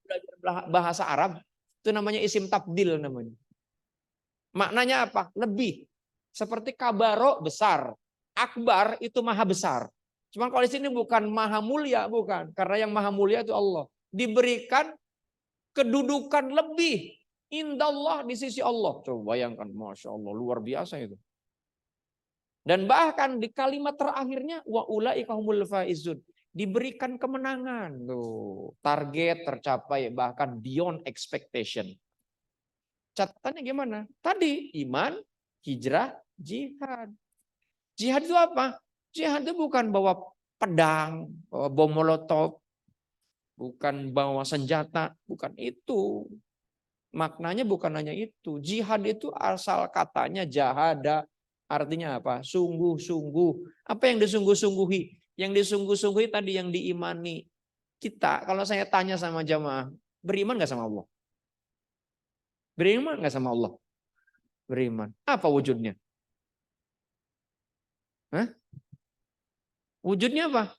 belajar bahasa Arab, itu namanya isim tabdil namanya. Maknanya apa? Lebih. Seperti kabaro besar, akbar itu maha besar. Cuma kalau di sini bukan maha mulia, bukan. Karena yang maha mulia itu Allah. Diberikan kedudukan lebih indallah di sisi Allah. Coba bayangkan, masya Allah, luar biasa itu. Dan bahkan di kalimat terakhirnya wa ulaika humul faizun, diberikan kemenangan tuh, target tercapai bahkan beyond expectation. Catatannya gimana? Tadi iman, hijrah, jihad. Jihad itu apa? Jihad itu bukan bawa pedang, bawa bom molotov, bukan bawa senjata, bukan itu. Maknanya bukan hanya itu. Jihad itu asal katanya jahada, artinya apa? Sungguh-sungguh. Apa yang disungguh-sungguhi? Yang disungguh-sungguhi tadi yang diimani. Kita, kalau saya tanya sama jamaah, beriman gak sama Allah? Beriman gak sama Allah? Beriman. Apa wujudnya? Hah? Wujudnya apa?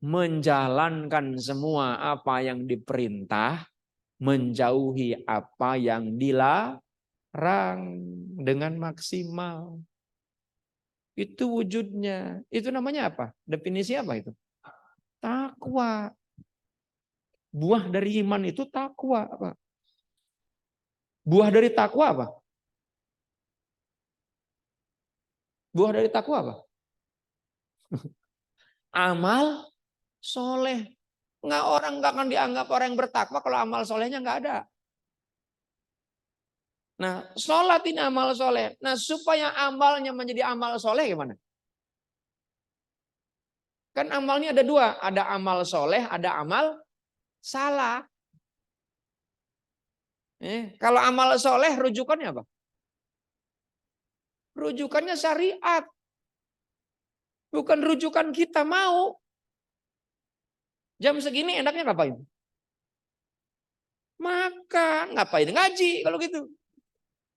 Menjalankan semua apa yang diperintah, menjauhi apa yang dilarang dengan maksimal. Itu wujudnya. Itu namanya apa? Definisi apa itu? Takwa. Buah dari iman itu takwa. Apa? Buah dari takwa apa? Buah dari takwa apa? Amal soleh. Nggak akan dianggap orang yang bertakwa kalau amal solehnya nggak ada. Nah, sholat ini amal soleh. Nah, supaya amalnya menjadi amal soleh gimana? Kan amalnya ada dua. Ada amal soleh, ada amal salah. Kalau amal soleh rujukannya apa? Rujukannya syariat. Bukan rujukan kita mau. Jam segini enaknya ngapain? Makan. Ngapain? Ngaji kalau gitu.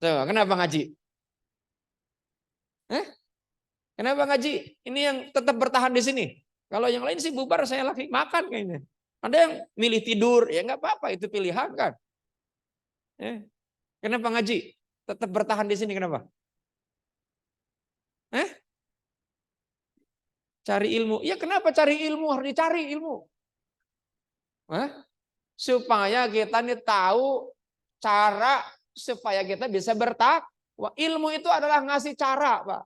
Tuh, kenapa ngaji? Kenapa ngaji? Ini yang tetap bertahan di sini. Kalau yang lain sih bubar, saya lagi makan kayaknya. Ada yang milih tidur, ya nggak apa-apa, itu pilihan kan. Kenapa ngaji? Tetap bertahan di sini, kenapa? Cari ilmu. Ya kenapa cari ilmu? Harus dicari ilmu. Supaya kita nih tahu cara supaya kita bisa bertakwa. Ilmu itu adalah ngasih cara, Pak.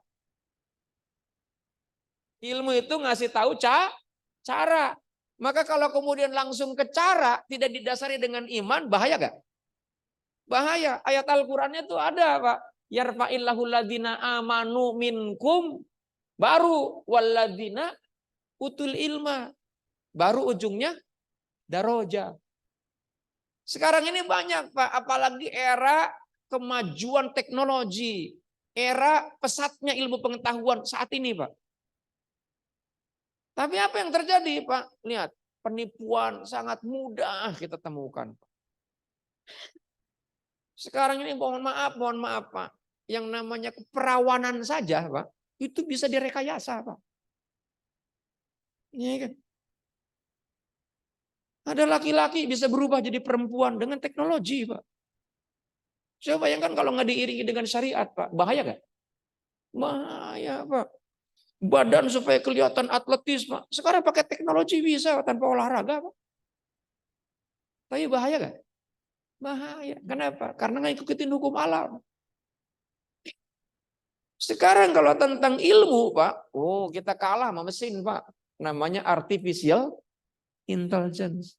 Ilmu itu ngasih tahu cara. Maka kalau kemudian langsung ke cara, tidak didasari dengan iman, bahaya gak? Bahaya. Ayat Al-Qurannya itu ada, Pak. Yarfa'illahu ladina amanu minkum, baru walladina utul ilma. Baru ujungnya daroja. Sekarang ini banyak, Pak. Apalagi era kemajuan teknologi. Era pesatnya ilmu pengetahuan saat ini, Pak. Tapi apa yang terjadi, Pak? Lihat, penipuan sangat mudah kita temukan. Sekarang ini mohon maaf Pak. Yang namanya keperawanan saja, Pak, itu bisa direkayasa, Pak. Iya kan? Ada laki-laki bisa berubah jadi perempuan dengan teknologi, Pak. Coba bayangkan kalau nggak diiringi dengan syariat, Pak. Bahaya nggak? Bahaya, Pak. Badan supaya kelihatan atletis, Pak. Sekarang pakai teknologi bisa tanpa olahraga, Pak. Tapi bahaya nggak? Bahaya. Kenapa? Karena nggak ikutin hukum alam. Sekarang kalau tentang ilmu, Pak, kita kalah sama mesin, Pak. Namanya artificial intelligence.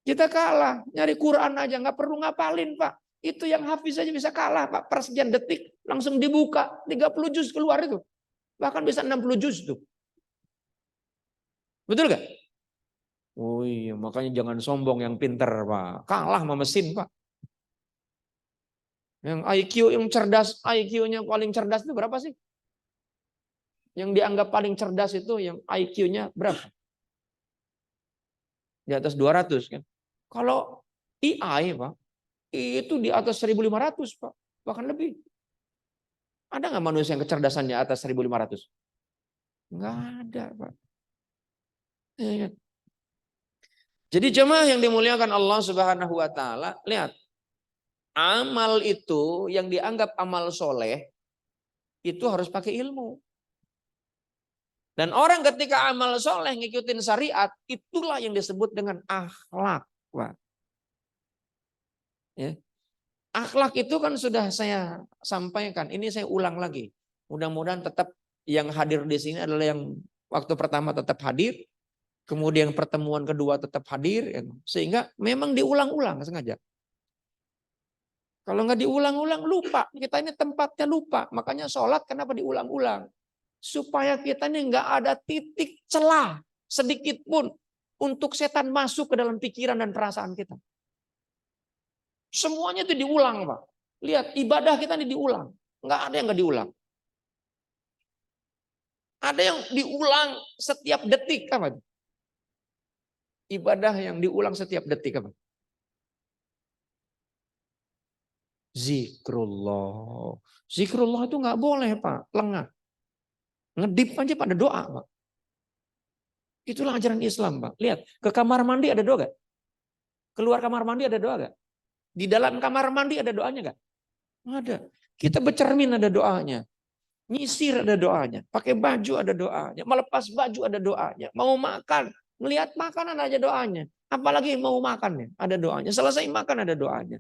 Kita kalah, nyari Quran aja nggak perlu ngapalin, Pak. Itu yang hafiz aja bisa kalah, Pak. Persekian detik langsung dibuka, 30 juz keluar itu. Bahkan bisa 60 juz tuh. Betul gak? Oh iya, makanya jangan sombong yang pinter, Pak. Kalah sama mesin, Pak. Yang IQ yang cerdas, IQ-nya paling cerdas itu berapa sih? Yang dianggap paling cerdas itu yang IQ-nya berapa? Di atas 200 kan. Kalau AI, Pak, itu di atas 1.500, Pak. Bahkan lebih. Ada nggak manusia yang kecerdasannya atas 1.500? Nggak ada, Pak. Jadi jemaah yang dimuliakan Allah Subhanahu wa taala, lihat. Amal itu yang dianggap amal soleh itu harus pakai ilmu. Dan orang ketika amal soleh ngikutin syariat, itulah yang disebut dengan akhlak. Ya. Akhlak itu kan sudah saya sampaikan. Ini saya ulang lagi. Mudah-mudahan tetap yang hadir di sini adalah yang waktu pertama tetap hadir. Kemudian pertemuan kedua tetap hadir. Sehingga memang diulang-ulang sengaja. Kalau nggak diulang-ulang lupa. Kita ini tempatnya lupa. Makanya sholat kenapa diulang-ulang. Supaya kita ini nggak ada titik celah sedikit pun untuk setan masuk ke dalam pikiran dan perasaan kita. Semuanya itu diulang, Pak. Lihat, ibadah kita ini diulang. Nggak ada yang nggak diulang. Ada yang diulang setiap detik. Apa? Ibadah yang diulang setiap detik. Apa? Zikrullah. Zikrullah itu nggak boleh, Pak. Lengah. Ngedip aja pada doa, Pak. Itulah ajaran Islam, Pak. Lihat, ke kamar mandi ada doa gak? Keluar kamar mandi ada doa gak? Di dalam kamar mandi ada doanya gak? Ada. Kita bercermin ada doanya. Nyisir ada doanya. Pakai baju ada doanya. Melepas baju ada doanya. Mau makan. Melihat makanan aja doanya. Apalagi mau makannya. Ada doanya. Selesai makan ada doanya.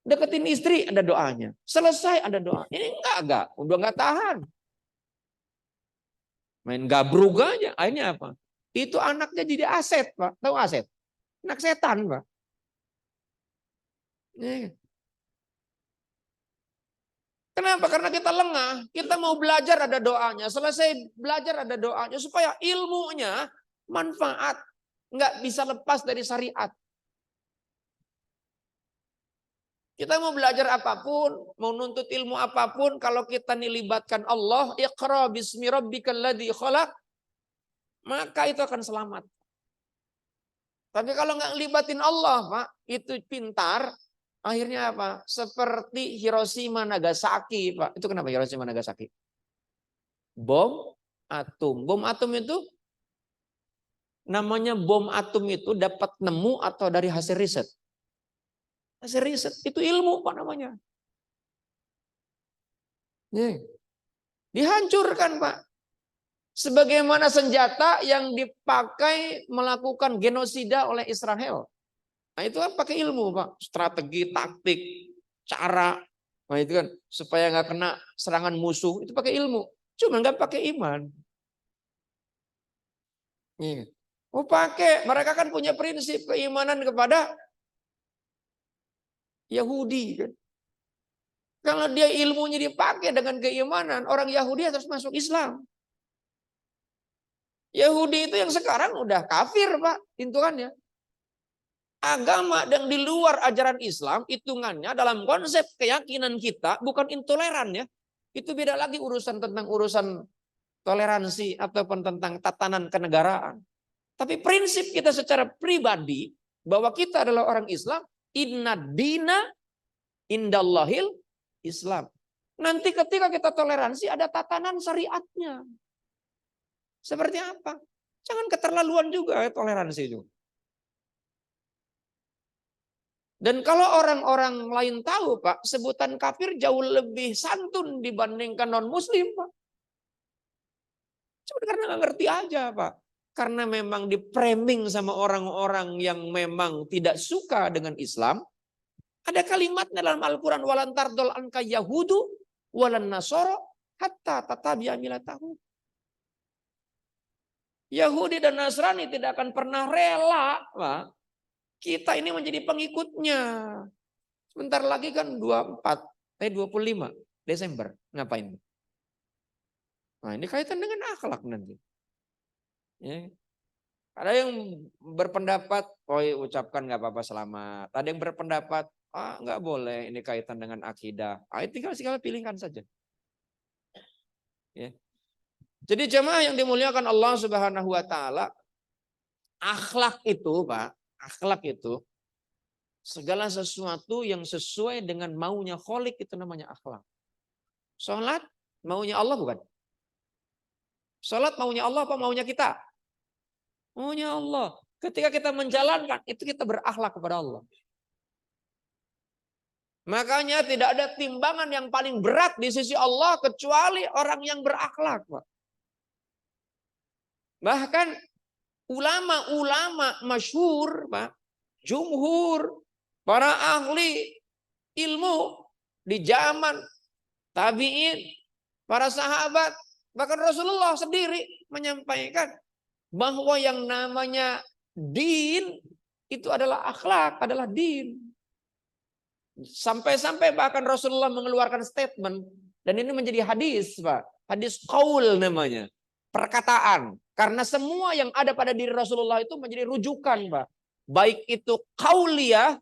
Deketin istri ada doanya. Selesai ada doa. Ini enggak. Udah enggak tahan. Main gabrug aja. Akhirnya apa? Itu anaknya jadi aset, Pak. Tahu aset? Anak setan, Pak. Kenapa? Karena kita lengah. Kita mau belajar ada doanya. Selesai belajar ada doanya. Supaya ilmunya manfaat. Nggak bisa lepas dari syariat. Kita mau belajar apapun. Mau nuntut ilmu apapun. Kalau kita nilibatkan Allah. Iqra bismi rabbikal ladzi khalaq. Maka itu akan selamat. Tapi kalau nggak libatin Allah, Pak. Itu pintar. Akhirnya apa? Seperti Hiroshima Nagasaki, Pak. Itu kenapa Hiroshima Nagasaki? Bom atom. Bom atom itu namanya bom atom itu dapat nemu atau dari hasil riset? Hasil riset itu ilmu, Pak, namanya. Dihancurkan, Pak. Sebagaimana senjata yang dipakai melakukan genosida oleh Israel. Nah, itu kan pakai ilmu, Pak. Strategi, taktik, cara. Nah, itu kan supaya nggak kena serangan musuh, itu pakai ilmu. Cuma nggak pakai iman. Oh, pakai. Mereka kan punya prinsip keimanan kepada Yahudi. Kan? Kalau dia ilmunya dipakai dengan keimanan, orang Yahudi harus masuk Islam. Yahudi itu yang sekarang udah kafir, Pak, hitungannya. Agama yang di luar ajaran Islam, hitungannya dalam konsep keyakinan kita bukan intoleran ya. Itu beda lagi urusan tentang urusan toleransi ataupun tentang tatanan kenegaraan. Tapi prinsip kita secara pribadi bahwa kita adalah orang Islam, inna dina indallahil Islam. Nanti ketika kita toleransi ada tatanan syariatnya. Seperti apa? Jangan keterlaluan juga ya, toleransi itu. Dan kalau orang-orang lain tahu, Pak, sebutan kafir jauh lebih santun dibandingkan non-muslim, Pak. Cuma karena nggak ngerti aja, Pak. Karena memang di-framing sama orang-orang yang memang tidak suka dengan Islam. Ada kalimatnya dalam Al-Quran. Walan tardol anka yahudu walan nasoro hatta tatabi'a milatahu. Yahudi dan Nasrani tidak akan pernah rela, Pak. Kita ini menjadi pengikutnya. Sebentar lagi kan 25 Desember. Ngapain? Nah, ini kaitan dengan akhlak nanti. Ya. Ada yang berpendapat, oh ucapkan nggak apa-apa selamat. Ada yang berpendapat, nggak boleh, ini kaitan dengan akidah. Tinggal pilihkan saja. Ya. Jadi jemaah yang dimuliakan Allah Subhanahu Wa Taala, akhlak itu, Pak, akhlak itu segala sesuatu yang sesuai dengan maunya Kholik itu namanya akhlak. Sholat maunya Allah bukan? Sholat maunya Allah apa maunya kita? Maunya Allah. Ketika kita menjalankan, itu kita berakhlak kepada Allah. Makanya tidak ada timbangan yang paling berat di sisi Allah kecuali orang yang berakhlak, Pak. Bahkan ulama-ulama masyhur, Pak, jumhur, para ahli ilmu di zaman tabi'in, para sahabat, bahkan Rasulullah sendiri menyampaikan bahwa yang namanya din itu adalah akhlak, adalah din. Sampai-sampai bahkan Rasulullah mengeluarkan statement, dan ini menjadi hadis, Pak. Hadis qaul namanya, perkataan. Karena semua yang ada pada diri Rasulullah itu menjadi rujukan, Pak. Baik itu qauliyah,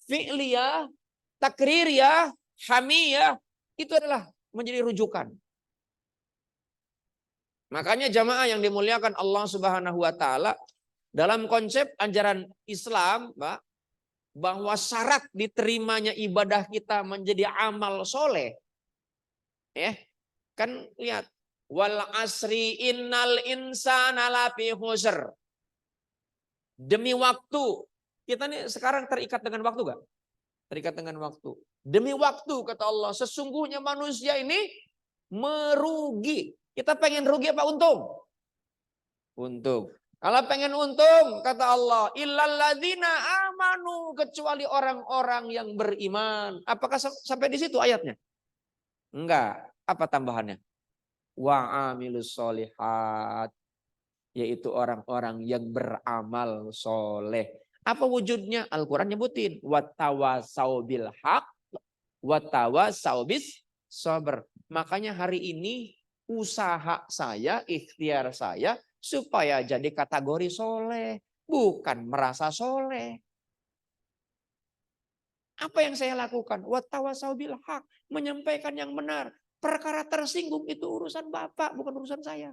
fi'liyah, takririyah, hamiyah, itu adalah menjadi rujukan. Makanya jamaah yang dimuliakan Allah Subhanahu wa taala, dalam konsep ajaran Islam, Pak, bahwa syarat diterimanya ibadah kita menjadi amal soleh, ya kan, lihat, wal asri innal insana lafi khusr. Demi waktu, kita nih sekarang terikat dengan waktu gak? Terikat dengan waktu. Demi waktu, kata Allah, sesungguhnya manusia ini merugi. Kita pengen rugi apa untung? Untung. Kalau pengen untung, kata Allah, illalladzina amanu, kecuali orang-orang yang beriman. Apakah sampai di situ ayatnya? Enggak. Apa tambahannya? Wa amilus solihat, yaitu orang-orang yang beramal soleh. Apa wujudnya? Al-Quran nyebutin watawasau bil haq, watawasau bis sabr. Makanya hari ini usaha saya, ikhtiar saya supaya jadi kategori soleh, bukan merasa soleh. Apa yang saya lakukan? Watawasau bil haq, menyampaikan yang benar. Perkara tersinggung itu urusan Bapak, bukan urusan saya.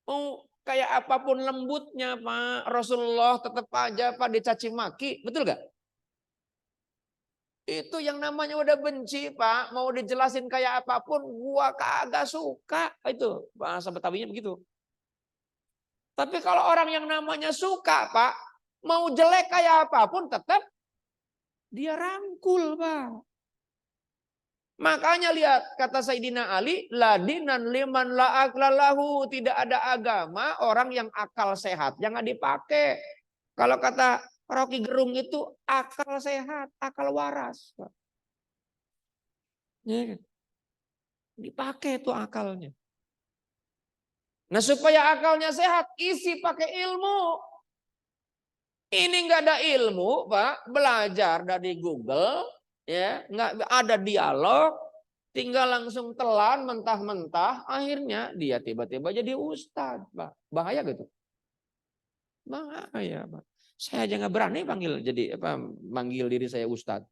Mau kayak apapun lembutnya, Pak, Rasulullah tetap aja, Pak, dicaci maki, betul gak? Itu yang namanya udah benci, Pak. Mau dijelasin kayak apapun, gua kagak suka. Itu bahasa Betawinya begitu. Tapi kalau orang yang namanya suka, Pak, mau jelek kayak apapun, tetap dia rangkul, Pak. Makanya lihat kata Sayyidina Ali, ladinan liman la aklalahu, tidak ada agama orang yang akal sehat jangan dipakai. Kalau kata Rocky Gerung itu akal sehat, akal waras. Ya, dipakai itu akalnya. Nah, supaya akalnya sehat, isi pakai ilmu. Ini nggak ada ilmu, Pak, belajar dari Google, ya, nggak ada dialog, tinggal langsung telan mentah-mentah, akhirnya dia tiba-tiba jadi ustadz, Pak. Bahaya gitu. Bahaya, Pak. Saya aja nggak berani manggil diri saya ustadz.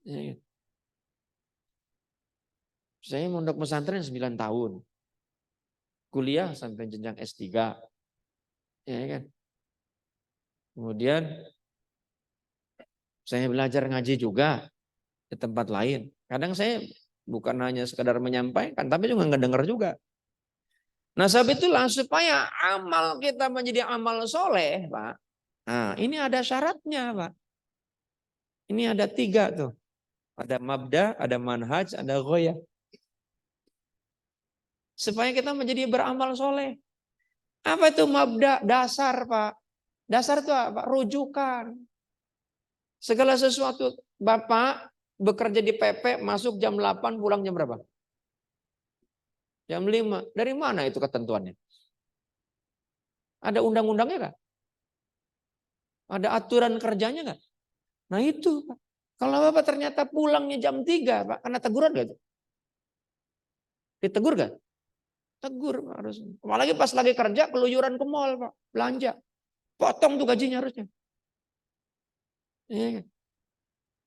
Ya. Saya mondok pesantren 9 tahun. Kuliah sampai jenjang S3. Ya kan? Kemudian saya belajar ngaji juga di tempat lain. Kadang saya bukan hanya sekedar menyampaikan, tapi juga ngedenger juga. Nah, sebab itulah supaya amal kita menjadi amal soleh, Pak. Nah, ini ada syaratnya, Pak. Ini ada 3 tuh. Ada mabda, ada manhaj, ada ghoyah. Supaya kita menjadi beramal soleh. Apa itu mabda? Dasar, Pak. Dasar itu apa? Rujukan. Segala sesuatu. Bapak bekerja di PP, masuk jam 8, pulang jam berapa? Jam 5. Dari mana itu ketentuannya? Ada undang-undangnya nggak? Ada aturan kerjanya nggak? Nah itu, Pak. Kalau Bapak ternyata pulangnya jam 3, Pak, karena teguran nggak itu? Ditegur nggak? Tegur, Pak, harus. Apalagi pas lagi kerja, keluyuran ke mall, Pak, belanja. Potong tuh gajinya harusnya. Ya.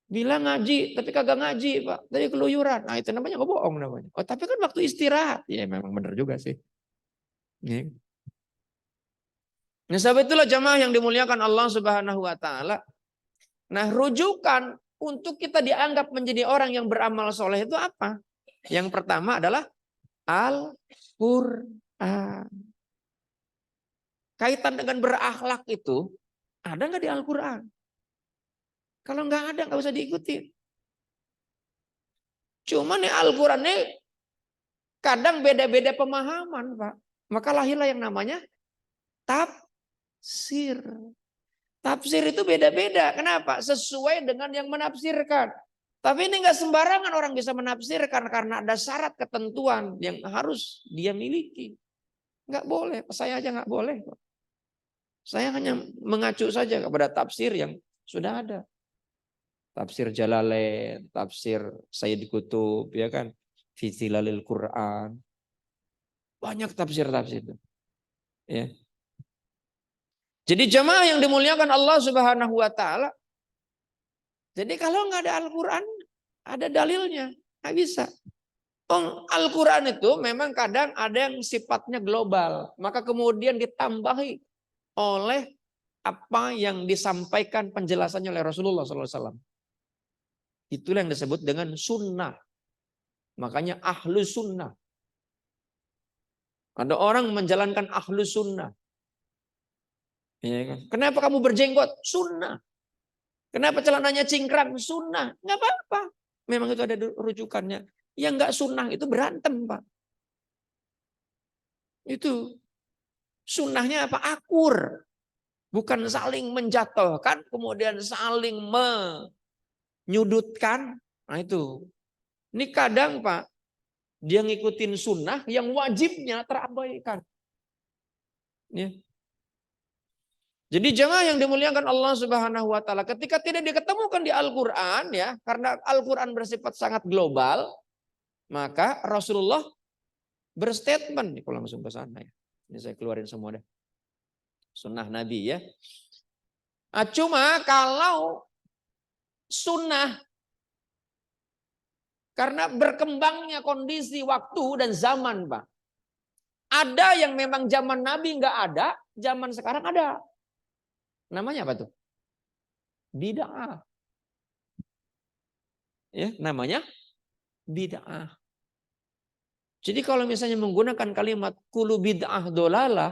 Bilang ngaji, tapi kagak ngaji, Pak. Tadi keluyuran. Nah itu namanya bohong namanya. Oh tapi kan waktu istirahat. Ya memang benar juga sih. Ya. Nah sebab itulah jamaah yang dimuliakan Allah Subhanahu wa taala. Nah rujukan untuk kita dianggap menjadi orang yang beramal soleh itu apa? Yang pertama adalah Al-Qur'an. Ah, kaitan dengan berakhlak itu ada nggak di Al-Quran? Kalau nggak ada nggak usah diikuti. Cuman nih Al-Quran nih kadang beda-beda pemahaman, Pak. Maka lahirlah yang namanya tafsir. Tafsir itu beda-beda. Kenapa? Sesuai dengan yang menafsirkan. Tapi ini nggak sembarangan orang bisa menafsirkan karena ada syarat ketentuan yang harus dia miliki. Nggak boleh. Saya aja nggak boleh. Saya hanya mengacu saja kepada tafsir yang sudah ada. Tafsir Jalalain, tafsir Sayyid Qutb, ya kan? Fi Zilalil Quran. Banyak tafsir-tafsir itu. Ya. Jadi jemaah yang dimuliakan Allah Subhanahu wa taala. Jadi kalau nggak ada Al-Quran, ada dalilnya. Nggak bisa. Al-Quran itu memang kadang ada yang sifatnya global. Maka kemudian ditambahi oleh apa yang disampaikan penjelasannya oleh Rasulullah SAW. Itulah yang disebut dengan sunnah. Makanya ahlu sunnah. Ada orang menjalankan ahlu sunnah. Ya kan? Kenapa kamu berjenggot? Sunnah. Kenapa celananya cingkrang? Sunnah. Nggak apa-apa. Memang itu ada rujukannya. Yang nggak sunnah itu berantem, Pak. Itu. Sunnahnya apa? Akur. Bukan saling menjatuhkan, kemudian saling menyudutkan. Nah itu. Ini kadang, Pak, dia ngikutin sunnah yang wajibnya terabaikan. Ya. Jadi jemaah yang dimuliakan Allah Subhanahu wa taala, ketika tidak diketemukan di Al-Qur'an ya, karena Al-Qur'an bersifat sangat global, maka Rasulullah berstatement, kalau langsung ke sana ya. Ini saya keluarin semua deh. Sunnah Nabi ya. Cuma kalau sunnah karena berkembangnya kondisi waktu dan zaman, Pak. Ada yang memang zaman Nabi nggak ada, zaman sekarang ada. Namanya apa tuh? Bid'ah. Ya, namanya bid'ah. Jadi kalau misalnya menggunakan kalimat kulu bid'ah dolalah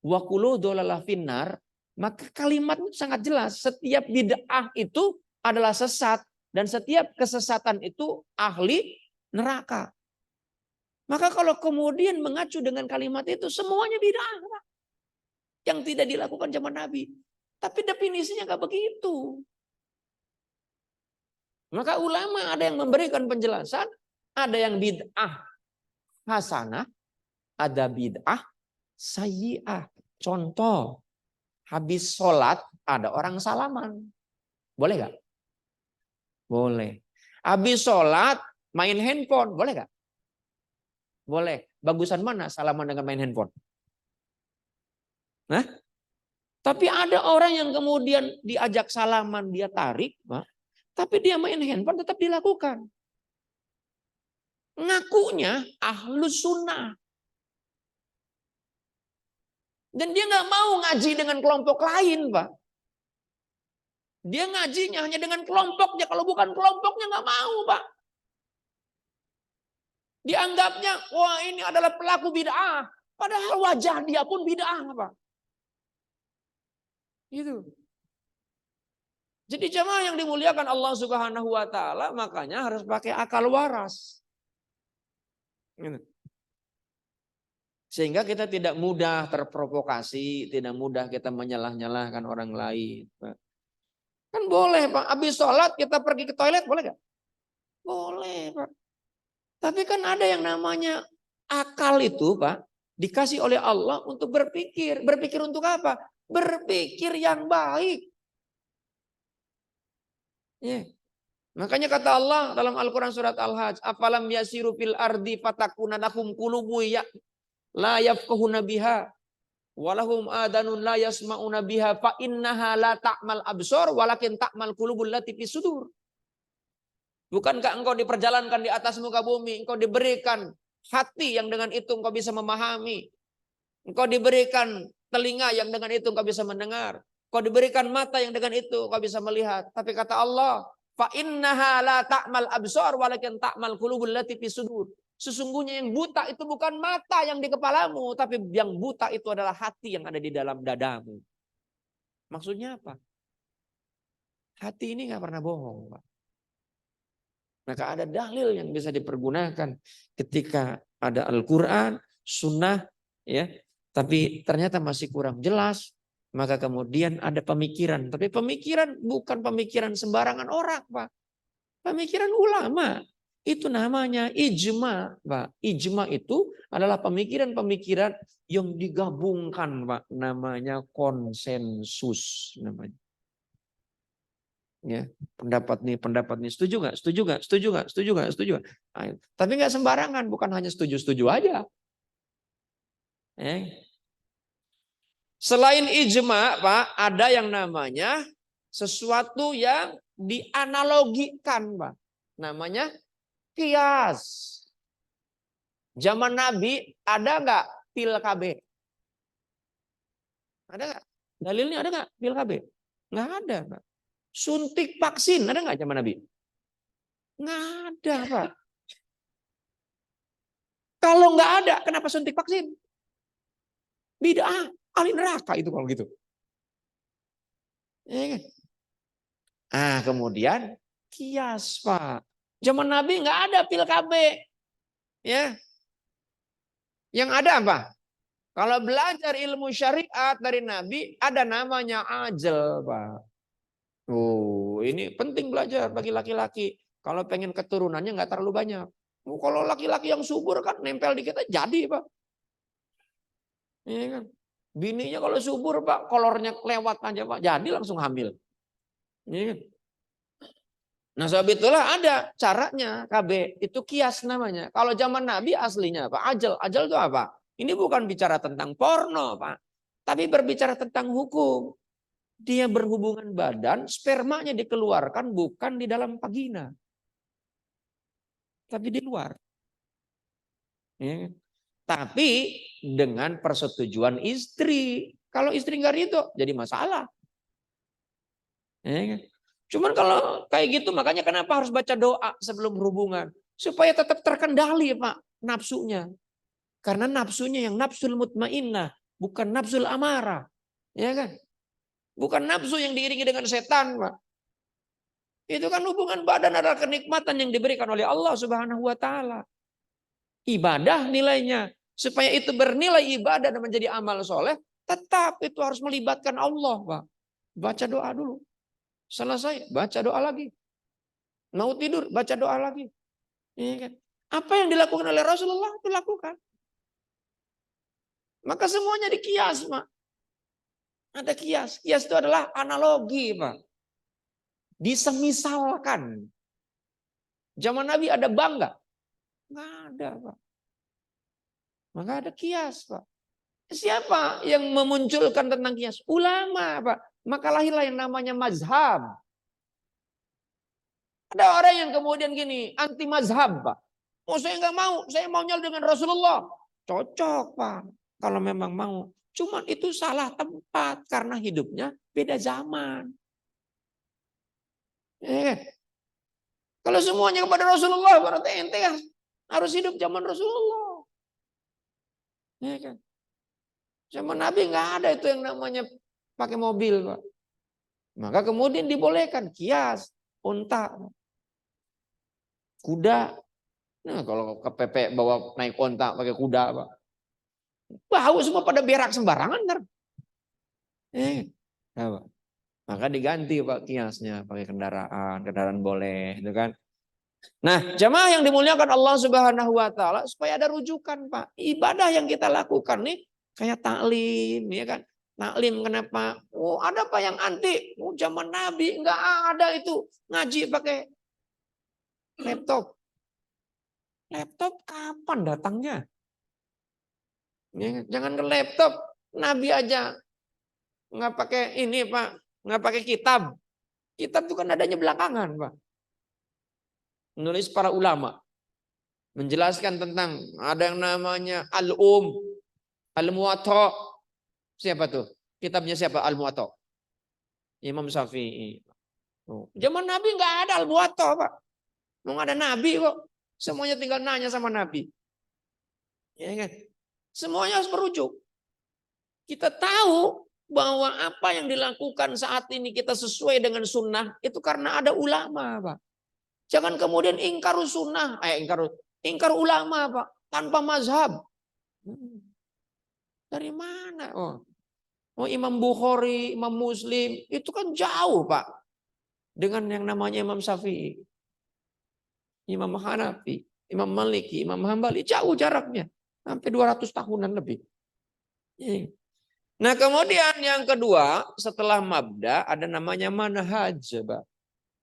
wa kulu dolalah finnar, maka kalimat itu sangat jelas. Setiap bid'ah itu adalah sesat dan setiap kesesatan itu ahli neraka. Maka kalau kemudian mengacu dengan kalimat itu semuanya bid'ah, yang tidak dilakukan zaman Nabi. Tapi definisinya nggak begitu. Maka ulama ada yang memberikan penjelasan, ada yang bid'ah hasanah, ada bid'ah sayyi'ah. Contoh, habis sholat ada orang salaman. Boleh nggak? Boleh. Habis sholat main handphone, boleh nggak? Boleh. Bagusan mana salaman dengan main handphone? Nah, tapi ada orang yang kemudian diajak salaman, dia tarik, tapi dia main handphone tetap dilakukan. Ngakunya ahlus sunnah. Dan dia nggak mau ngaji dengan kelompok lain, Pak. Dia ngajinya hanya dengan kelompoknya. Kalau bukan kelompoknya nggak mau, Pak. Dianggapnya, wah ini adalah pelaku bid'ah. Padahal wajah dia pun bid'ah, Pak. Gitu. Jadi jemaah yang dimuliakan Allah Subhanahu wa taala, makanya harus pakai akal waras. Gitu. Sehingga kita tidak mudah terprovokasi, tidak mudah kita menyalah-nyalahkan orang lain. Kan boleh, Pak. Habis sholat kita pergi ke toilet, boleh gak? Boleh, Pak. Tapi kan ada yang namanya akal itu, Pak, dikasih oleh Allah untuk berpikir. Berpikir untuk apa? Berpikir yang baik. Ya. Makanya kata Allah dalam Al-Quran surat Al-Hajj, afalam yasiru fil ardi fatakuna lahum qulubu ya la yafqahuna biha walahum adanun la yasma'una biha fa innaha la ta'mal absor walakin ta'mal qulubul lati fis sudur. Bukankah engkau diperjalankan di atas muka bumi, engkau diberikan hati yang dengan itu engkau bisa memahami. Engkau diberikan telinga yang dengan itu engkau bisa mendengar. Engkau diberikan mata yang dengan itu engkau bisa melihat. Tapi kata Allah, fa innaha la ta'mal absor walakin ta'mal qulubul lati fis sudur. Sesungguhnya yang buta itu bukan mata yang di kepalamu, tapi yang buta itu adalah hati yang ada di dalam dadamu. Maksudnya apa? Hati ini nggak pernah bohong, Pak. Maka ada dalil yang bisa dipergunakan ketika ada Al-Quran, Sunnah, ya, tapi ternyata masih kurang jelas. Maka kemudian ada pemikiran, tapi pemikiran bukan pemikiran sembarangan orang, Pak. Pemikiran ulama. Itu namanya ijma, Pak. Ijma itu adalah pemikiran-pemikiran yang digabungkan, Pak. Namanya konsensus namanya. Ya, pendapat nih, setuju nggak? Setuju nggak? Setuju nggak? Setuju nggak? Setuju nggak? Ayo. Tapi nggak sembarangan, bukan hanya setuju-setuju aja. Selain ijma, Pak, ada yang namanya sesuatu yang dianalogikan, Pak. Namanya kias. Zaman Nabi ada nggak pil KB? Ada nggak? Dalilnya ada nggak pil KB? Nggak ada, Pak. Suntik vaksin ada nggak zaman Nabi? Nggak ada, Pak. Kalau nggak ada, kenapa suntik vaksin? Bid'ah, ahli neraka itu kalau gitu. Kemudian kias, Pak. Zaman Nabi nggak ada pil KB. Ya. Yang ada apa? Kalau belajar ilmu syariat dari Nabi, ada namanya ajal, Pak. Oh, ini penting belajar bagi laki-laki. Kalau pengen keturunannya nggak terlalu banyak. Kalau laki-laki yang subur kan nempel di kita jadi, Pak. Iya kan? Bininya kalau subur, Pak, kolornya lewat aja, Pak, jadi langsung hamil. Iya kan? Nah, sebab itulah ada caranya KB, itu kias namanya. Kalau zaman Nabi aslinya Pak, ajal. Ajal itu apa? Ini bukan bicara tentang porno, Pak. Tapi berbicara tentang hukum. Dia berhubungan badan, spermanya dikeluarkan bukan di dalam vagina. Tapi di luar. Ya. Tapi dengan persetujuan istri. Kalau istri nggak ridho, jadi masalah. Ya. Cuman kalau kayak gitu, makanya kenapa harus baca doa sebelum berhubungan? Supaya tetap terkendali, Pak, nafsunya. Karena nafsunya yang nafsul mutmainnah, bukan nafsul amarah. Ya kan? Bukan nafsu yang diiringi dengan setan, Pak. Itu kan hubungan badan adalah kenikmatan yang diberikan oleh Allah Subhanahu wa taala. Ibadah nilainya. Supaya itu bernilai ibadah dan menjadi amal soleh, tetap itu harus melibatkan Allah, Pak. Baca doa dulu. Selesai, baca doa lagi. Mau tidur, baca doa lagi. Ya kan? Apa yang dilakukan oleh Rasulullah, itu lakukan. Maka semuanya dikias, Pak. Ada kias. Kias itu adalah analogi, Pak. Disemisalkan. Zaman Nabi ada bank nggak? Nggak ada, Pak. Maka ada kias, Pak. Siapa yang memunculkan tentang kias? Ulama, Pak. Maka lahirlah yang namanya mazhab. Ada orang yang kemudian gini, anti mazhab, Pak. Oh, saya nggak mau, saya maunya dengan Rasulullah. Cocok, Pak. Kalau memang mau. Cuman itu salah tempat karena hidupnya beda zaman. Kalau semuanya kepada Rasulullah, berarti ente harus hidup zaman Rasulullah. Zaman Nabi nggak ada itu yang namanya pakai mobil, Pak. Maka kemudian dibolehkan kias, unta, kuda. Nah, kalau KPP bawa naik unta pakai kuda, Pak. Bau semua pada berak sembarangan, ntar. Maka diganti, Pak, kiasnya pakai kendaraan boleh, itu kan. Nah, jamaah yang dimuliakan Allah Subhanahu wa taala, supaya ada rujukan, Pak. Ibadah yang kita lakukan nih kayak taklim, ya kan? Taklim kenapa? Oh, ada apa yang anti? Oh, zaman Nabi enggak ada itu ngaji pakai laptop. Laptop kapan datangnya? Ya, jangan ke laptop. Nabi aja nggak pakai ini, Pak, nggak pakai kitab. Kitab itu kan adanya belakangan, Pak. Menulis para ulama menjelaskan tentang ada yang namanya Al-Muwatta. Siapa tuh? Kitabnya siapa? Al-Muwatta. Imam Syafi'i. Zaman Nabi nggak ada Al-Muwatta, Pak. Mau ada Nabi kok. Semuanya tinggal nanya sama Nabi. Ya kan? Semuanya harus merujuk. Kita tahu bahwa apa yang dilakukan saat ini kita sesuai dengan sunnah itu karena ada ulama, Pak. Jangan kemudian ingkar sunnah, ingkar ulama, Pak, tanpa mazhab. Dari mana? Oh, Imam Bukhari, Imam Muslim itu kan jauh, Pak, dengan yang namanya Imam Syafi'i, Imam Hanafi, Imam Maliki, Imam Hambali, jauh jaraknya, sampai 200 tahunan lebih. Nah, kemudian yang kedua setelah mabda ada namanya manhaj, Pak.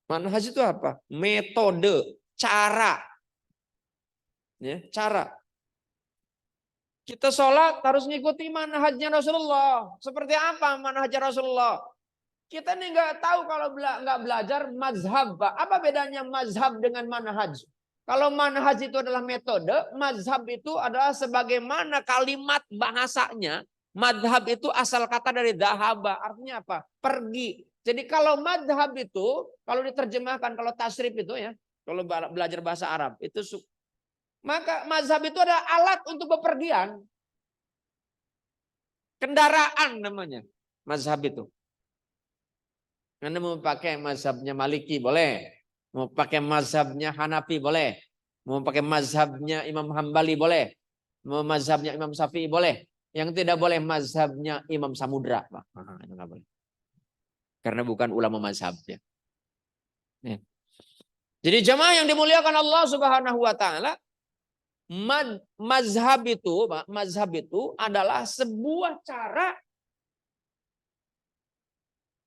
Manhaj itu apa? Metode, cara. Ya, cara. Kita sholat harus ngikuti manhajnya Rasulullah. Seperti apa manhajnya Rasulullah? Kita nih nggak tahu kalau nggak belajar mazhab, Pak. Apa bedanya mazhab dengan manhaj? Kalau manhaj itu adalah metode, mazhab itu adalah sebagaimana kalimat bahasanya. Madhab itu asal kata dari dahaba, artinya apa? Pergi. Jadi kalau madhab itu, kalau diterjemahkan, kalau tasrif itu ya, kalau belajar bahasa Arab, itu maka mazhab itu adalah alat untuk bepergian. Kendaraan namanya, mazhab itu. Anda mau pakai mazhabnya Maliki, boleh. Mau pakai mazhabnya Hanafi, boleh. Mau pakai mazhabnya Imam Hambali, boleh. Mau mazhabnya Imam Syafi'i, boleh. Yang tidak boleh mazhabnya Imam Samudra, Pak. Itu nggak boleh. Karena bukan ulama mazhabnya. Jadi jamaah yang dimuliakan Allah Subhanahu wa taala, mazhab itu adalah sebuah cara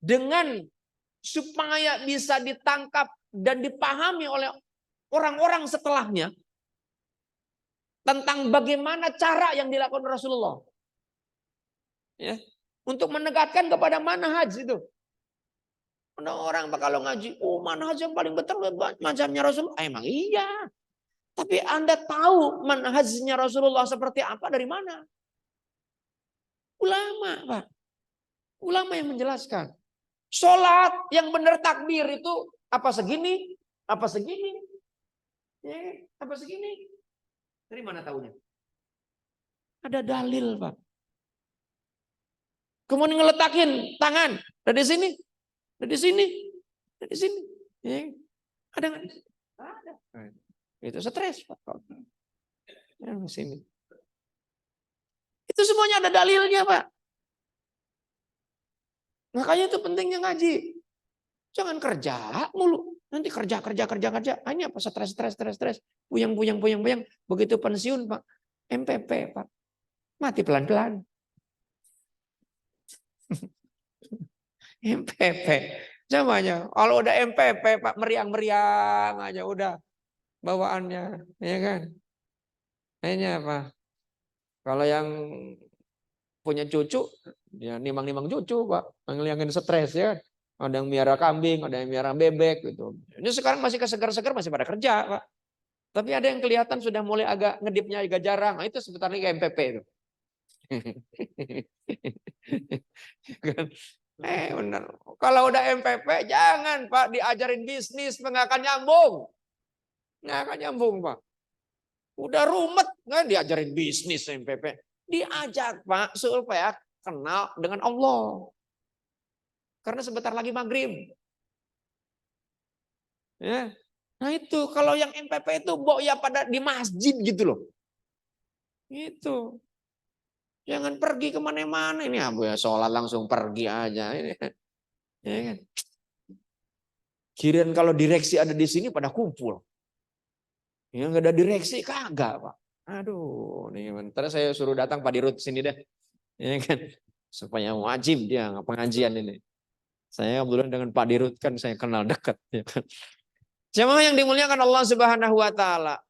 dengan supaya bisa ditangkap dan dipahami oleh orang-orang setelahnya tentang bagaimana cara yang dilakukan Rasulullah. Ya, untuk menegakkan kepada manhaj itu. Orang kalau ngaji, manhaj yang paling betul mazhabnya Rasulullah. Emang iya. Tapi Anda tahu manhajnya Rasulullah seperti apa dari mana? Ulama, Pak. Ulama yang menjelaskan. Sholat yang benar takbir itu apa segini? Apa segini? Ya, apa segini? Dari mana tahunya? Ada dalil, Pak. Kemudian ngeletakin tangan dari sini, dari sini, dari sini. Ya. Ada nggak? Ada. Itu stres, Pak. Ya, sini. Itu semuanya ada dalilnya, Pak. Makanya itu pentingnya ngaji. Jangan kerja mulu. Nanti kerja. Hanya apa? Stres. Puyang. Begitu pensiun, Pak. MPP, Pak. Mati pelan-pelan. MPP. Namanya. Kalau udah MPP, Pak, meriang aja udah bawaannya, ya kan? Ini apa? Kalau yang punya cucu, ya nimang-nimang cucu, Pak. Ngilangin stres ya. Ada yang miara kambing, ada yang miara bebek gitu. Ini sekarang masih kesegar-segar masih pada kerja, Pak. Tapi ada yang kelihatan sudah mulai agak ngedipnya agak jarang. Nah, itu sebentar lagi MPP itu. Benar. Kalau udah MPP jangan, Pak, diajarin bisnis, nggak akan nyambung. Nggak akan nyambung, Pak. Udah rumet, nggak diajarin bisnis MPP. Diajak, Pak, supaya kenal dengan Allah. Karena sebentar lagi maghrib. Ya. Nah itu, kalau yang MPP itu ya pada di masjid gitu loh. Itu. Jangan pergi kemana-mana. Ini ya sholat langsung pergi aja. Ini. Ya kan? Kirain kalau direksi ada di sini pada kumpul. Yang nggak ada direksi kagak, Pak. Aduh, nih bentar saya suruh datang Pak Dirut sini deh. Ya kan? Supaya wajib dia pengajian ini. Saya kebetulan dengan Pak Dirut kan saya kenal dekat. Ya kan? Jemaah yang dimuliakan Allah Subhanahu wa taala.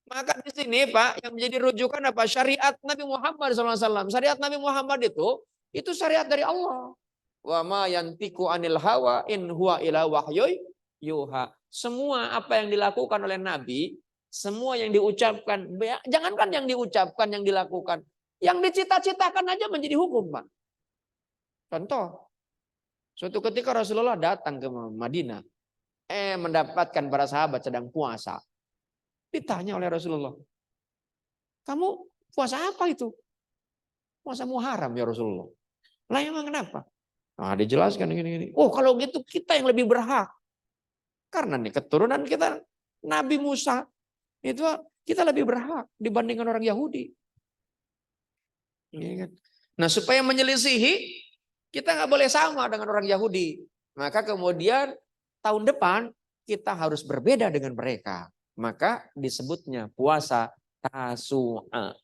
Maka di sini, Pak, yang menjadi rujukan apa? Syariat Nabi Muhammad SAW. Syariat Nabi Muhammad itu syariat dari Allah. Wa ma yantiqu anil hawa in huwa ila wahyuy yuha. Semua apa yang dilakukan oleh Nabi, semua yang diucapkan, jangankan yang diucapkan, yang dilakukan, yang dicita-citakan aja menjadi hukum, Pak. Contoh, suatu ketika Rasulullah datang ke Madinah, mendapatkan para sahabat sedang puasa. Ditanya oleh Rasulullah, kamu puasa apa itu? Puasa Muharram ya Rasulullah. Lah emang kenapa? Nah, dijelaskan gini-gini. Oh kalau gitu kita yang lebih berhak. Karena nih keturunan kita Nabi Musa itu kita lebih berhak dibandingkan orang Yahudi. Nah supaya menyelisihi kita nggak boleh sama dengan orang Yahudi. Maka kemudian tahun depan kita harus berbeda dengan mereka. Maka disebutnya puasa Tasu'a.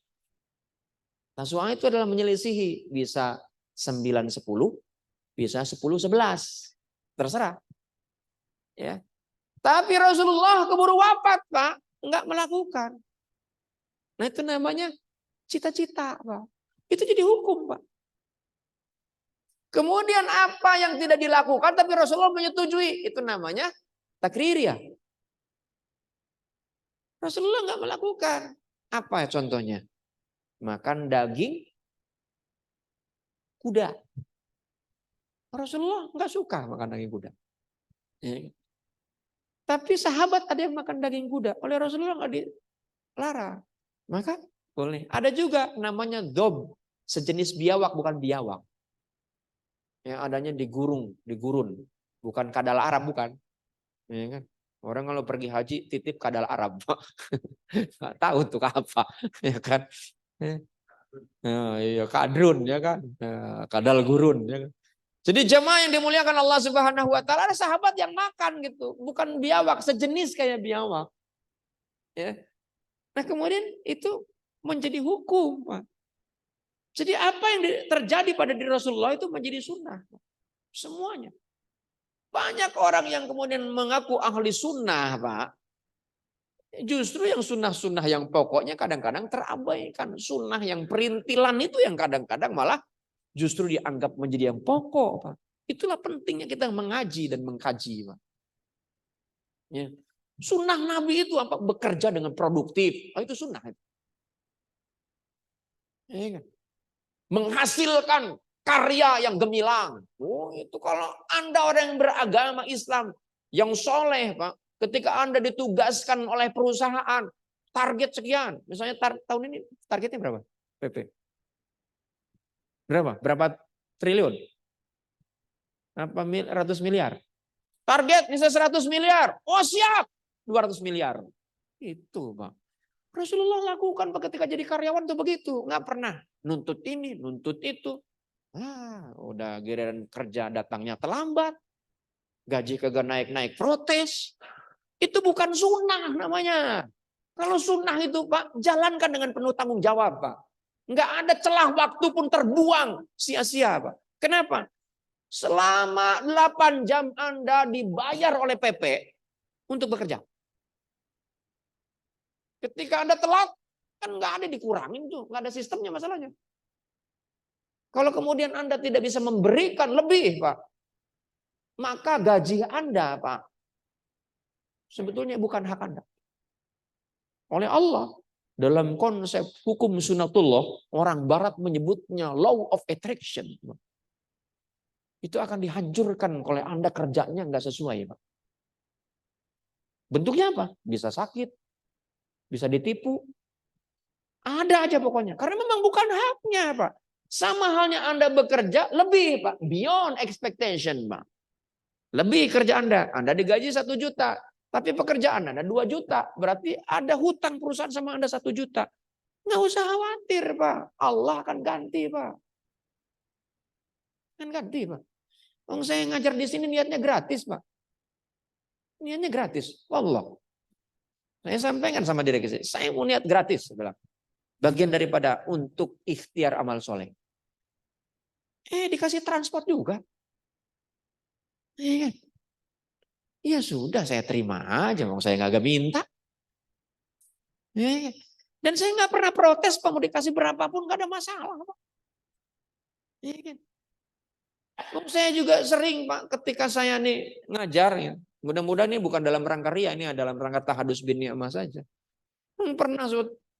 Tasu'a itu adalah menyelisihi. Bisa 9-10, bisa 10-11. Terserah. Ya. Tapi Rasulullah keburu wafat, Pak. Enggak melakukan. Nah itu namanya cita-cita, Pak. Itu jadi hukum, Pak. Kemudian apa yang tidak dilakukan tapi Rasulullah menyetujui. Itu namanya takririyah. Rasulullah enggak melakukan. Apa contohnya? Makan daging kuda. Rasulullah enggak suka makan daging kuda. Ya. Tapi sahabat ada yang makan daging kuda. Oleh Rasulullah enggak dilarang. Maka boleh. Ada juga namanya dob. Sejenis biawak bukan biawak. Yang adanya di gurun. Bukan kadal Arab, bukan. Ya kan? Orang kalau pergi haji titip kadal Arab. Nggak tahu tuh apa. Ya kan? Nah, iya, kadrun ya kan. Nah, kadal gurun ya kan. Jadi jemaah yang dimuliakan Allah Subhanahu wa taala ada sahabat yang makan gitu, bukan biawak, sejenis kayak biawak. Ya. Nah, kemudian itu menjadi hukum, Pak. Jadi apa yang terjadi pada diri Rasulullah itu menjadi sunnah. Semuanya. Banyak orang yang kemudian mengaku ahli sunnah, Pak. Justru yang sunnah-sunnah yang pokoknya kadang-kadang terabaikan. Sunnah yang perintilan itu yang kadang-kadang malah justru dianggap menjadi yang pokok, Pak. Itulah pentingnya kita mengaji dan mengkaji, Pak. Ya. Sunnah Nabi itu apa? Bekerja dengan produktif. Oh, itu sunnah. Ya, menghasilkan karya yang gemilang. Oh, itu kalau Anda orang yang beragama Islam, yang soleh, Pak. Ketika Anda ditugaskan oleh perusahaan, target sekian. Misalnya tahun ini targetnya berapa? PP. Berapa? Berapa triliun? Apa ratus miliar? Target bisa 100 miliar. Oh siap. 200 miliar. Itu, Pak. Rasulullah lakukan ketika jadi karyawan tuh begitu. Nggak pernah nuntut ini, nuntut itu. Udah giliran kerja datangnya terlambat. Gaji kagak naik-naik, protes. Itu bukan sunnah namanya. Kalau sunnah itu, Pak, jalankan dengan penuh tanggung jawab, Pak. Nggak ada celah waktu pun terbuang sia-sia, Pak. Kenapa? Selama 8 jam Anda dibayar oleh PP untuk bekerja. Ketika Anda telat, kan nggak ada dikurangin tuh, nggak ada sistemnya masalahnya. Kalau kemudian Anda tidak bisa memberikan lebih, Pak, maka gaji Anda, Pak, sebetulnya bukan hak Anda. Oleh Allah, dalam konsep hukum sunatullah, orang Barat menyebutnya law of attraction. Itu akan dihancurkan oleh Anda kerjanya nggak sesuai, Pak. Bentuknya apa? Bisa sakit, bisa ditipu. Ada aja pokoknya. Karena memang bukan haknya, Pak. Sama halnya Anda bekerja lebih, Pak. Beyond expectation, Pak. Lebih kerja Anda digaji 1 juta. Tapi pekerjaan Anda 2 juta. Berarti ada hutang perusahaan sama Anda 1 juta. Nggak usah khawatir, Pak. Allah akan ganti, Pak. Kan ganti, Pak. Saya ngajar di sini niatnya gratis, Pak. Niatnya gratis. Allah. Saya sampaikan sama diri saya mau niat gratis. Saya bilang. Bagian daripada untuk ikhtiar amal soleh. Dikasih transport juga. Ya sudah, saya terima aja. Saya nggak minta. Dan saya nggak pernah protes, Pak. Mau dikasih berapapun nggak ada masalah, Pak. Saya juga sering, Pak, ketika saya nih ngajar ya. Mudah-mudahan ini bukan dalam rangka ria, ini dalam rangka tahadus bin ni'mah saja. Pernah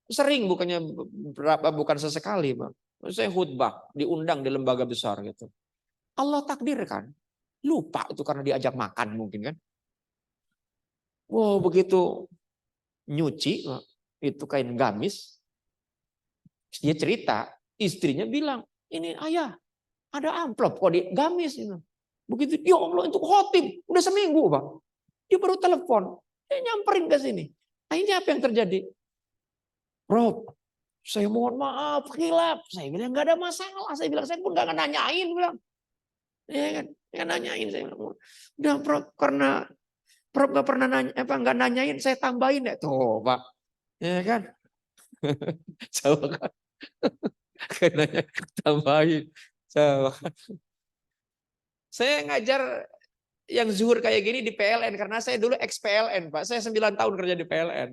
sering, bukan sesekali, Pak. Saya khutbah, diundang di lembaga besar gitu. Allah takdirkan. Lupa itu karena diajak makan mungkin kan. Wow, begitu nyuci itu kain gamis. Dia cerita, istrinya bilang, ini ayah, ada amplop kok di gamis. Begitu, ya Allah itu khotib, udah seminggu Pak. Dia baru telepon, dia nyamperin ke sini. Akhirnya apa yang terjadi? Rob, saya mohon maaf, khilaf. Saya bilang nggak ada masalah. Saya bilang saya pun nggak nanyain, bilang. Ya kan, nggak nanyain. Saya bilang, udah Prof, karena Prof nggak pernah nanya, nggak nanyain, saya tambahin ya tuh Pak. Ya kan, coba kan, nanya, tambahin. Coba. Saya ngajar yang zuhur kayak gini di PLN karena saya dulu ex PLN Pak. Saya 9 tahun kerja di PLN.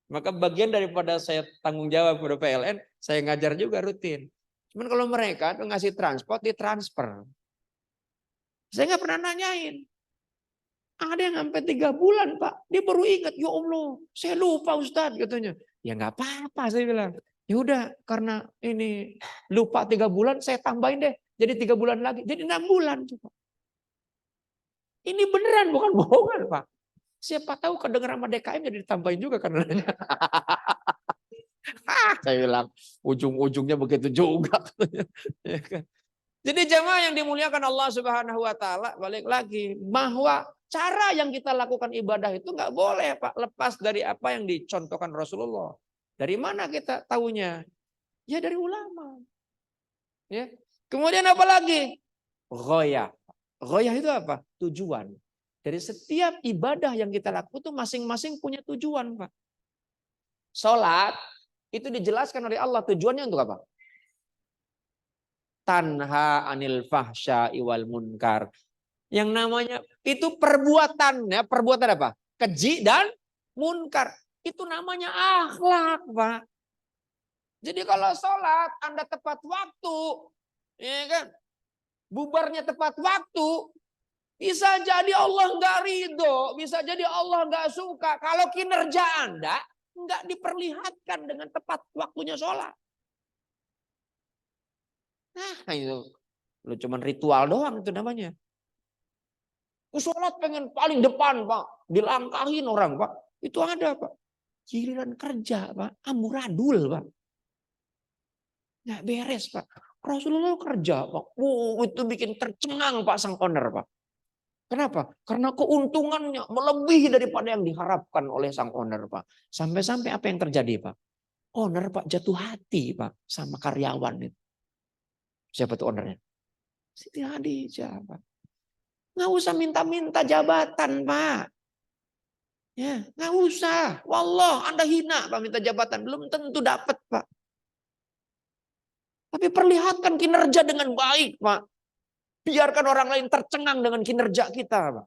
Maka bagian daripada saya tanggung jawab pada PLN, saya ngajar juga rutin. Cuman kalau mereka tuh ngasih transport, ditransfer. Saya nggak pernah nanyain. Ada yang sampai 3 bulan Pak. Dia baru ingat, ya Allah, saya lupa Ustadz katanya. Ya nggak apa-apa saya bilang. Ya udah karena ini lupa 3 bulan, saya tambahin deh. Jadi 3 bulan lagi, jadi 6 bulan. Ini beneran bukan bohongan Pak. Siapa tahu kedengeran sama DKM jadi ditambahin juga karena saya bilang ujung-ujungnya begitu juga. Ya kan? Jadi jamaah yang dimuliakan Allah Subhanahu Wa Taala, balik lagi bahwa cara yang kita lakukan ibadah itu nggak boleh Pak lepas dari apa yang dicontohkan Rasulullah. Dari mana kita tahunya? Ya dari ulama. Ya. Kemudian apa lagi? Ghoyah. Ghoyah itu apa? Tujuan. Dari setiap ibadah yang kita lakukan itu masing-masing punya tujuan, Pak. Sholat itu dijelaskan oleh Allah tujuannya untuk apa? Tanha anil fahsya wal munkar. Yang namanya itu perbuatan, ya, perbuatan apa? Keji dan munkar. Itu namanya akhlak, Pak. Jadi kalau sholat Anda tepat waktu, ya kan? Bubarnya tepat waktu, bisa jadi Allah nggak ridho, bisa jadi Allah nggak suka. Kalau kinerja Anda nggak diperlihatkan dengan tepat waktunya sholat. Nah itu, lu cuman ritual doang itu namanya. Sholat pengen paling depan Pak, dilangkahin orang Pak. Itu ada Pak. Giliran kerja Pak, amburadul Pak. Nggak beres Pak. Rasulullah kerja Pak. Itu bikin tercengang Pak sang owner Pak. Kenapa? Karena keuntungannya melebihi daripada yang diharapkan oleh sang owner, Pak. Sampai-sampai apa yang terjadi, Pak? Owner, Pak, jatuh hati, Pak, sama karyawan itu. Siapa tuh ownernya? Siti Hadijah, Pak. Nggak usah minta-minta jabatan, Pak. Ya, nggak usah. Wallah, Anda hina, Pak, minta jabatan. Belum tentu dapat, Pak. Tapi perlihatkan kinerja dengan baik, Pak. Biarkan orang lain tercengang dengan kinerja kita, Pak.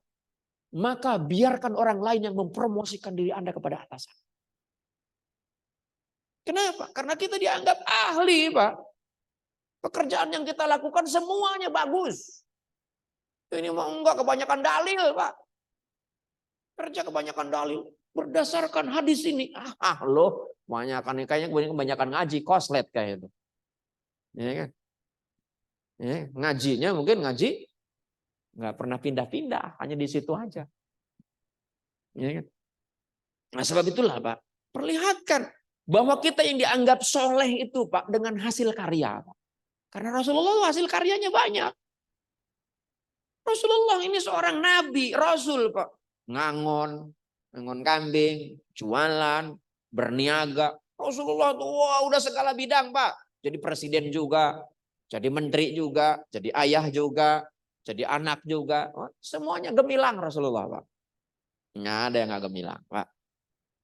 Maka biarkan orang lain yang mempromosikan diri Anda kepada atasan. Kenapa? Karena kita dianggap ahli, Pak. Pekerjaan yang kita lakukan semuanya bagus. Ini mau enggak kebanyakan dalil, Pak. Kerja kebanyakan dalil. Berdasarkan hadis ini. Loh. Kayaknya kebanyakan ngaji, koslet kayak itu. Ya kan? Ya, ngajinya mungkin ngaji nggak pernah pindah-pindah, hanya di situ aja. Ya kan? Nah sebab itulah Pak, perlihatkan bahwa kita yang dianggap soleh itu Pak dengan hasil karya Pak. Karena Rasulullah hasil karyanya banyak. Rasulullah ini seorang nabi, rasul Pak. Ngangon kambing, jualan, berniaga. Rasulullah tuh udah segala bidang Pak. Jadi presiden juga, jadi menteri juga, jadi ayah juga, jadi anak juga. Semuanya gemilang Rasulullah Pak. Nggak ada yang nggak gemilang Pak.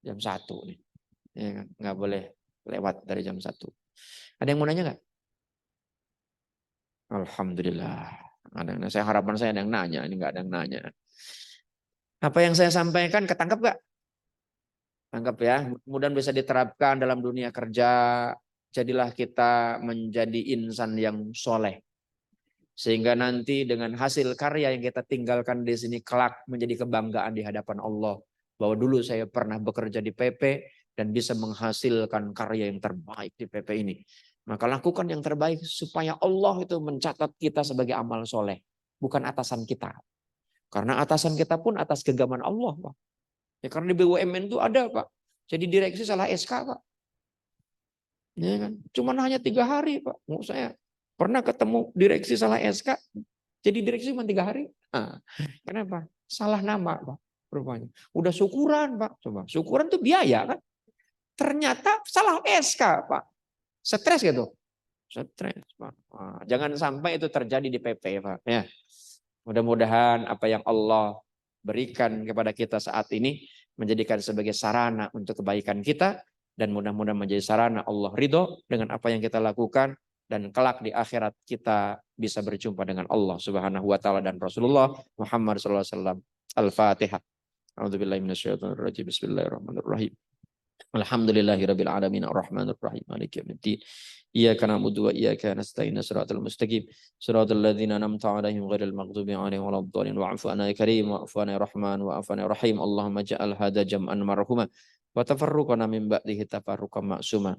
Jam 1 nih. Ya, nggak boleh lewat dari jam 1. Ada yang mau nanya nggak? Alhamdulillah. Saya harapan saya ada yang nanya. Ini nggak ada yang nanya. Apa yang saya sampaikan ketangkep nggak? Tangkap ya. Mudah bisa diterapkan dalam dunia kerja. Jadilah kita menjadi insan yang soleh. Sehingga nanti dengan hasil karya yang kita tinggalkan di sini kelak menjadi kebanggaan di hadapan Allah. Bahwa dulu saya pernah bekerja di PP dan bisa menghasilkan karya yang terbaik di PP ini. Maka lakukan yang terbaik supaya Allah itu mencatat kita sebagai amal soleh. Bukan atasan kita. Karena atasan kita pun atas genggaman Allah, Pak. Ya, karena di BUMN itu ada, Pak. Jadi direksi salah SK, Pak. Ya kan? Cuman hanya 3 hari, Pak. Mau saya pernah ketemu direksi salah SK, jadi direksi cuma 3 hari. Nah, kenapa? Salah nama, Pak. Rupanya. Udah syukuran, Pak. Coba. Syukuran tuh biaya kan. Ternyata salah SK, Pak. Stres gitu. Stres, Pak. Nah, jangan sampai itu terjadi di PP, Pak. Ya. Mudah-mudahan apa yang Allah berikan kepada kita saat ini menjadikan sebagai sarana untuk kebaikan kita, dan mudah-mudahan menjadi sarana Allah ridho dengan apa yang kita lakukan, dan kelak di akhirat kita bisa berjumpa dengan Allah Subhanahu wa taala dan Rasulullah Muhammad sallallahu alaihi wasallam. Al-Fatihah. A'udzubillahi minasyaitonir rajim. Bismillahirrahmanirrahim. Alhamdulillahirabbil alamin arrahmanir rahim maliki yaumiddin. Iyyaka na'budu wa iyyaka nasta'in shiratal mustaqim shiratal ladzina an'amta 'alaihim ghairil maghdubi 'alaihim waladdallin. Wa'fu 'anna ya karim wa'fu 'anna ya rahman wa'fu 'anna ya rahim. Allahumma ja'al hadza jam'an marhuma wa tafarruqana min ba'dihi tafarruqan ma'suma.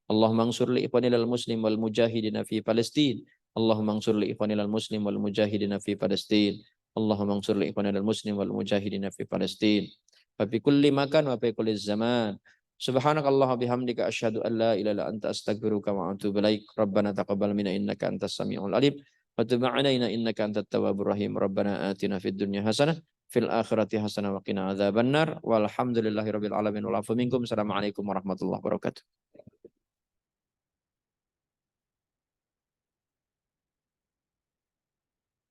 Allahumma ansur li ikhwanil muslim wal mujahidin fi Palestin. Allahumma ansur li ikhwanil muslim wal mujahidin fi Palestin. Allahumma ansur li ikhwanil muslim wal mujahidin fi Palestin. Wa fi kulli makan wa fi kulli zaman. Subhanakallah bihamdika asyhadu an la ilaha illa anta astaghfiruka wa atubu ilaik. Rabbana taqabbal minna innaka antas samiul alim wa tub 'alaina innaka antat tawwabur rahim. Rabbana atina fid dunya hasanah fil akhirati hasanah wa qina adzabannar. Walhamdulillahirabbil alamin wal afu minkum. Assalamualaikum warahmatullahi wabarakatuh.